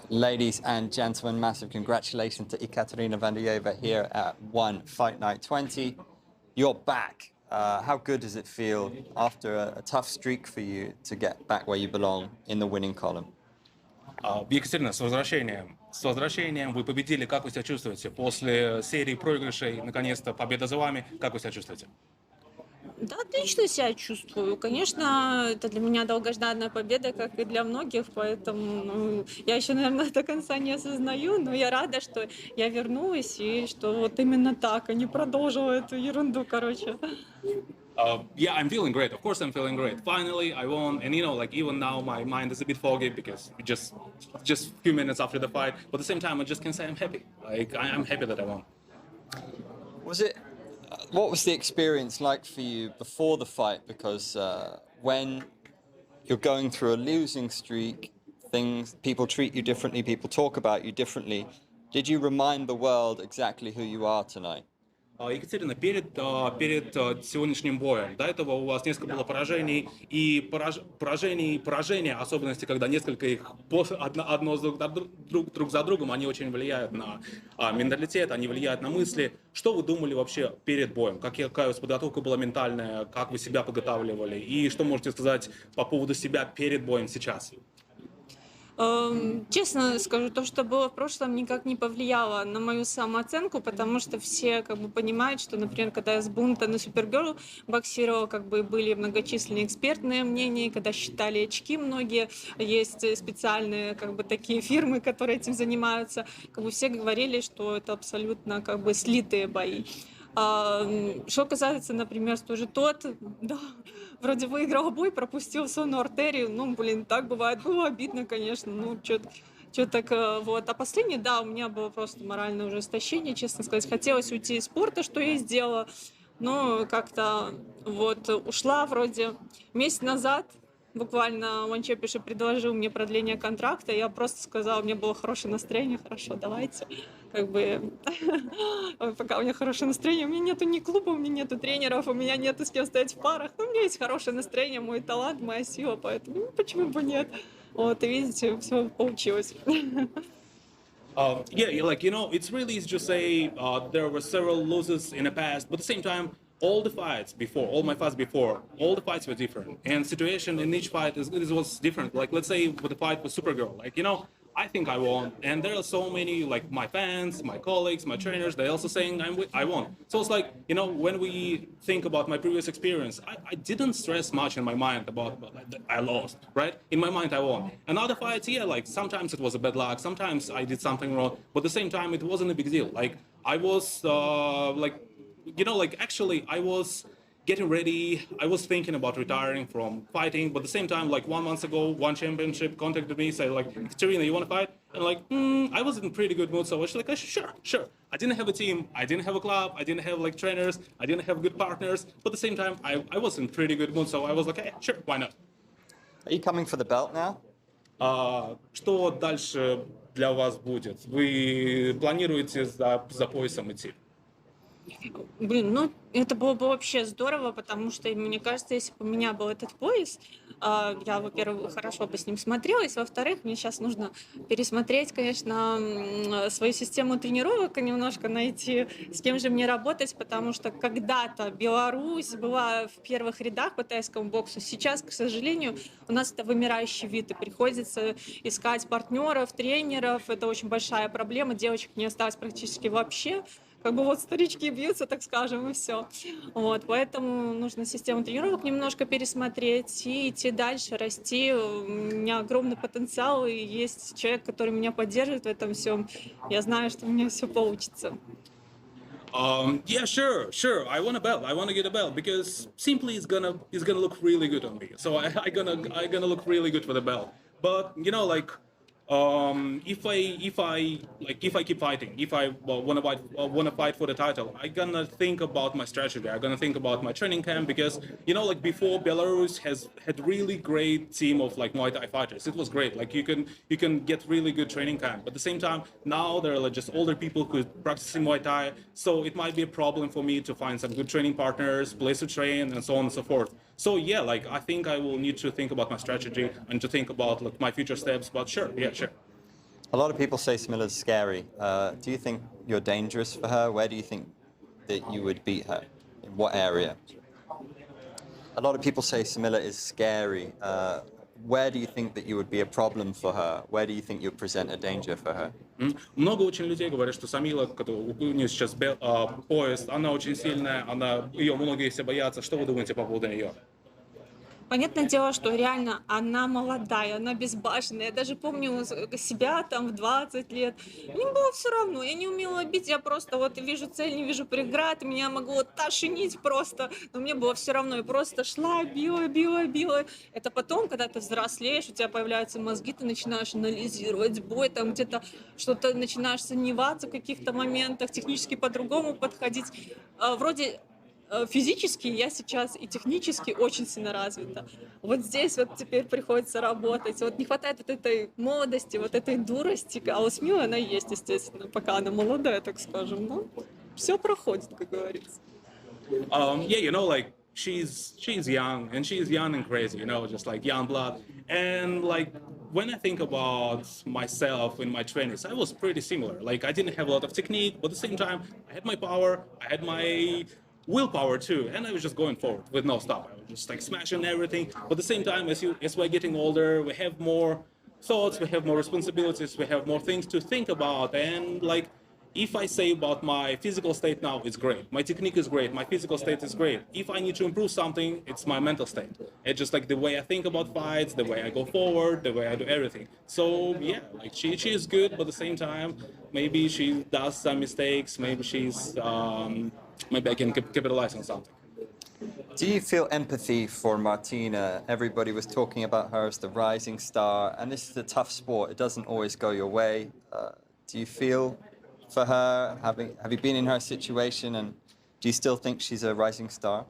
Ladies and gentlemen, massive congratulations to Ekaterina Vandaryeva here at One Fight Night 20. You're back. How good does it feel after a tough streak for you to get back where you belong in the winning column? Екатерина, с возвращением. С возвращением. Вы победили. Как вы себя чувствуете? После серии проигрышей, наконец-то, победа за вами. Как вы себя чувствуете? Да, отлично себя чувствую. Конечно, это для меня долгожданная победа, как и для многих, поэтому я еще, наверное, до конца не осознаю, но я рада, что я вернулась и что вот именно так, а не продолжила эту ерунду, короче. Yeah, I'm feeling great. Of course, I'm feeling great. Finally, I won, and like even now, my mind is a bit foggy because just a few minutes after the fight. But at the same time, I just can say I'm happy. Like I'm happy that I won. Was it? What was the experience like for you before the fight? Because when you're going through a losing streak, people treat you differently, people talk about you differently. Did you remind the world exactly who you are tonight? Екатерина, перед сегодняшним боем, до этого у вас несколько было поражений, и поражения, особенности, когда несколько их одно друг за другом, они очень влияют на менталитет, они влияют на мысли. Что вы думали вообще перед боем? Какая у вас подготовка была ментальная, как вы себя подготавливали, и что можете сказать по поводу себя перед боем сейчас? Честно скажу, то, что было в прошлом, никак не повлияло на мою самооценку, потому что все как бы понимают, что, например, когда я с бунта на Супергерл боксировала, как бы были многочисленные экспертные мнения, когда считали очки многие, есть специальные как бы такие фирмы, которые этим занимаются, как бы все говорили, что это абсолютно как бы слитые бои. Что касается, например, тоже тот, да, вроде выиграл бой, пропустил сонную артерию, так бывает, было обидно, конечно, что так вот. А последний, да, у меня было просто моральное уже истощение, честно сказать, хотелось уйти из спорта, что я и сделала, но как-то вот ушла вроде месяц назад. Буквально Ванчепиша предложил мне продление контракта, я просто сказала, у меня было хорошее настроение, хорошо, давайте. Как бы, пока у меня хорошее настроение, у меня нету ни клуба, у меня нету тренеров, у меня нету с кем стоять в парах, но у меня есть хорошее настроение, мой талант, моя сила, поэтому почему бы нет. Вот, и видите, все получилось. Yeah, like, it's really easy to say there were several losses in the past, but at the same time, all my fights before, all the fights were different. And situation in each fight was different. Like, let's say with the fight with Supergirl, like, I think I won. And there are so many, like, my fans, my colleagues, my trainers, they're also saying I won. So it's like, when we think about my previous experience, I didn't stress much in my mind about I lost, right? In my mind, I won. And other fights, yeah, like, sometimes it was a bad luck, sometimes I did something wrong, but at the same time, it wasn't a big deal. Like, I was, actually, I was getting ready. I was thinking about retiring from fighting, but at the same time, like 1 month ago, one championship contacted me, said like, Ekaterina, you want to fight? And like, I was in pretty good mood, so I was like, sure. I didn't have a team, I didn't have a club, I didn't have like trainers, I didn't have good partners, but at the same time, I was in pretty good mood, so I was like, hey, sure, why not? Are you coming for the belt now? Что дальше для вас будет? Вы планируете за поясом идти? Это было бы вообще здорово, потому что, мне кажется, если бы у меня был этот пояс, я, во-первых, хорошо бы с ним смотрелась, во-вторых, мне сейчас нужно пересмотреть, конечно, свою систему тренировок и немножко найти, с кем же мне работать, потому что когда-то Беларусь была в первых рядах по тайскому боксу, сейчас, к сожалению, у нас это вымирающий вид, и приходится искать партнеров, тренеров, это очень большая проблема, девочек не осталось практически вообще. Как бы вот старички бьются, так скажем, и все. Вот, поэтому нужно систему тренировок немножко пересмотреть и идти дальше, расти. У меня огромный потенциал, и есть человек, который меня поддерживает в этом всем. Я знаю, что у меня все получится. Yeah, sure. I want a belt. I want to get a belt because simply it's gonna look really good on me. So I gonna look really good for the belt. But if I keep fighting, if I wanna fight for the title, I gonna think about my strategy. I gonna think about my training camp because before Belarus had really great team of like Muay Thai fighters. It was great. Like you can get really good training camp. But at the same time, now there are like just older people who practicing Muay Thai, so it might be a problem for me to find some good training partners, place to train, and so on and so forth. So yeah, like I think I will need to think about my strategy and to think about like my future steps. But sure. A lot of people say Smilla's scary. Do you think you're dangerous for her? Where do you think that you would beat her? In what area? A lot of people say Smilla is scary. Where do you think that you would be a problem for her? Where do you think you'd present a danger for her? Много очень людей говорят, что Самила, у нее сейчас поезд, она очень сильная, ее многие все боятся. Что вы думаете по поводу нее? Понятное дело, что реально она молодая, она безбашенная. Я даже помню себя там в 20 лет. Мне было все равно, я не умела бить, я просто вот вижу цель, не вижу преград, меня могло тошнить просто, но мне было все равно, я просто шла, била. Это потом, когда ты взрослеешь, у тебя появляются мозги, ты начинаешь анализировать бой, там где-то что-то начинаешь сомневаться в каких-то моментах, технически по-другому подходить. Вроде физически я сейчас и технически очень сильно развита. Вот здесь вот теперь приходится работать. Вот не хватает вот этой молодости, вот этой дурости. А у Смилы она есть, естественно, пока она молодая, так скажем. Но все проходит, как говорится. Yeah, you know, like she's young and crazy, you know, just like young blood. And like when I think about myself in my 20s, I was pretty similar. Like I didn't have a lot of technique, but at the same time, I had my power, I had my willpower too, and I was just going forward with no stop. I was just like smashing everything. But at the same time, as we're getting older, we have more thoughts, we have more responsibilities, we have more things to think about. And like, if I say about my physical state now, it's great. My technique is great. My physical state is great. If I need to improve something, it's my mental state. It's just like the way I think about fights, the way I go forward, the way I do everything. So yeah, like she is good, but at the same time, maybe she does some mistakes. Maybe I can capitalize on something. Do you feel empathy for Martina? Everybody was talking about her as the rising star, and this is a tough sport. It doesn't always go your way. Do you feel for her? Have you been in her situation, and do you still think she's a rising star?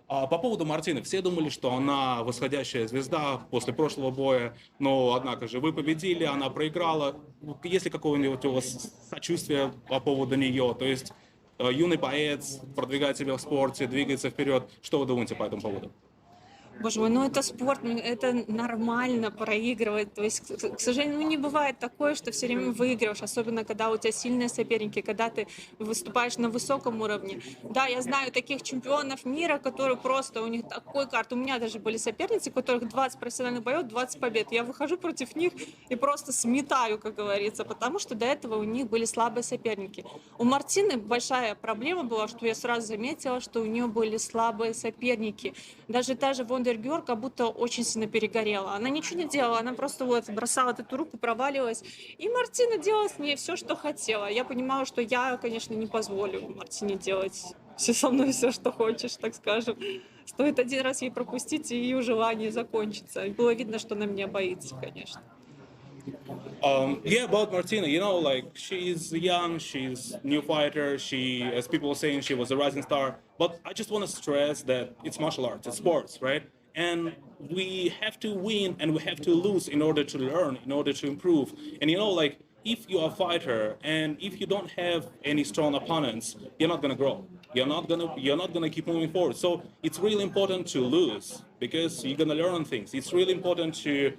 По поводу Мартины, все думали, что она восходящая звезда после прошлого боя, но, однако же, вы победили, она проиграла. Есть ли какое-нибудь у вас сочувствие по поводу нее? То есть юный боец продвигает себя в спорте, двигается вперед. Что вы думаете по этому поводу? Боже мой, ну это спорт, ну это нормально проигрывать. То есть, к сожалению, не бывает такое, что все время выигрываешь, особенно когда у тебя сильные соперники, когда ты выступаешь на высоком уровне. Да, я знаю таких чемпионов мира, которые просто, у них такой карт. У меня даже были соперницы, у которых 20 профессиональных боев, 20 побед. Я выхожу против них и просто сметаю, как говорится, потому что до этого у них были слабые соперники. У Мартины большая проблема была, что я сразу заметила, что у нее были слабые соперники. Даже та же Вандергер как будто очень сильно перегорела. Она ничего не делала, она просто вот бросала эту руку, проваливалась. И Мартина делала с ней все, что хотела. Я понимала, что я, конечно, не позволю Мартине делать со мной все, что хочешь, так скажем. Стоит один раз ей пропустить, и ее желание закончится. И было видно, что она меня боится, конечно. Yeah, about Martina, you know, like she's young, she's new fighter. She, as people are saying, she was a rising star. But I just want to stress that it's martial arts, it's sports, right? And we have to win and we have to lose in order to learn, in order to improve. And you know, like if you are a fighter and if you don't have any strong opponents, you're not gonna grow. You're not gonna keep moving forward. So it's really important to lose because you're gonna learn things. It's really important to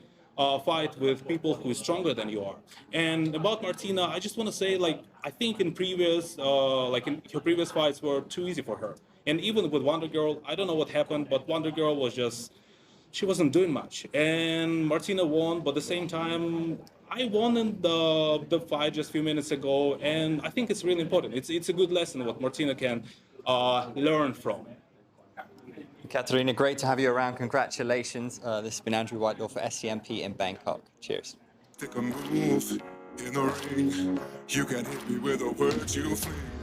fight with people who is stronger than you are. And about Martina, I just want to say, like, I think in her previous fights were too easy for her. And even with Wonder Girl, I don't know what happened, but Wonder Girl she wasn't doing much. And Martina won, but at the same time, I won in the fight just a few minutes ago, and I think it's really important. It's a good lesson what Martina can learn from. Ekaterina, great to have you around. Congratulations. This has been Andrew Whitelaw for SCMP in Bangkok. Cheers. Take a move in the ring. You can hit me with a word you fling.